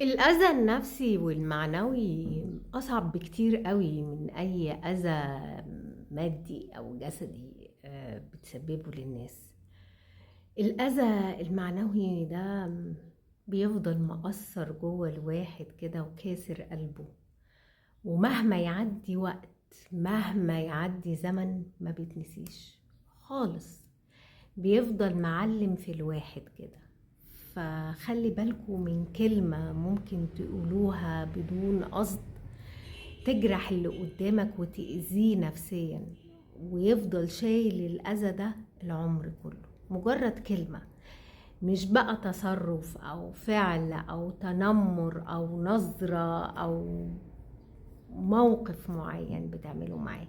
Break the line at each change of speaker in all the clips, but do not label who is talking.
الأذى النفسي والمعنوي أصعب بكتير قوي من أي أذى مادي أو جسدي بتسببه للناس. الأذى المعنوي ده بيفضل مأثر جوه الواحد كده وكاسر قلبه، ومهما يعدي وقت، مهما يعدي زمن، ما بيتنسيش خالص، بيفضل معلم في الواحد كده. فخلي بالكوا من كلمة ممكن تقولوها بدون قصد تجرح اللي قدامك وتأذيه نفسيا، ويفضل شايل الأذى ده العمر كله. مجرد كلمة، مش بقى تصرف أو فعل أو تنمر أو نظرة أو موقف معين بتعمله معاه،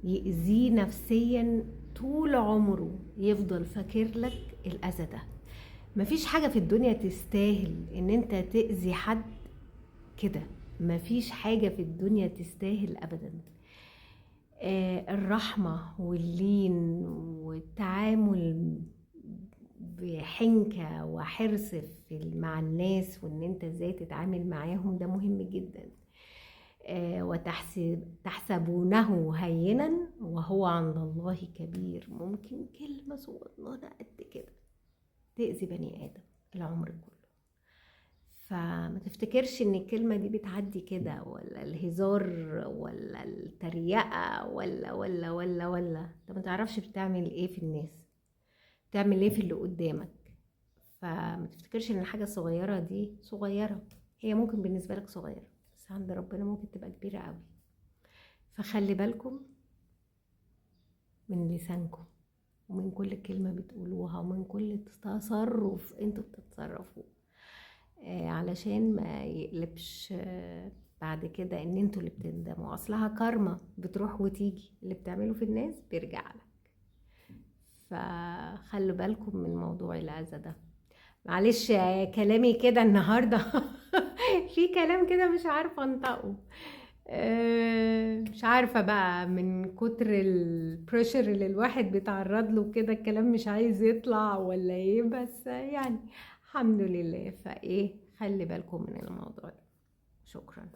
يأذيه نفسيا طول عمره، يفضل فاكر لك الأذى ده. مفيش حاجة في الدنيا تستاهل ان انت تأذي حد كده، مفيش حاجة في الدنيا تستاهل ابدا. الرحمة واللين والتعامل بحنكة وحرص مع الناس، وان انت ازاي تتعامل معاهم، ده مهم جدا. تحسبونه هينا وهو عند الله كبير. ممكن كلمة صغننة قد كده تأذي بني آدم العمر كله. فما تفتكرش ان الكلمة دي بتعدي كده، ولا الهزار ولا التريقة ولا انت ما تعرفش بتعمل ايه في الناس، بتعمل ايه في اللي قدامك. فما تفتكرش ان الحاجة الصغيرة دي صغيرة، هي ممكن بالنسبة لك صغيرة بس عند ربنا ممكن تبقى كبيرة قوي. فخلي بالكم من لسانكم، ومن كل كلمة بتقولوها، ومن كل تصرف انتوا بتتصرفوه، علشان ما يقلبش بعد كده ان انتوا اللي بتندموا. اصلها كارما بتروح وتيجي، اللي بتعمله في الناس بيرجع لك. فخلوا بالكم من موضوع الأذى ده. معلش كلامي كده النهاردة في كلام كده مش عارفة انطقه. مش عارفة بقى من كتر البريشر اللي الواحد بيتعرض له كده الكلام مش عايز يطلع ولا ايه، بس يعني الحمد لله. فايه، خلي بالكم من الموضوع ده. شكرا.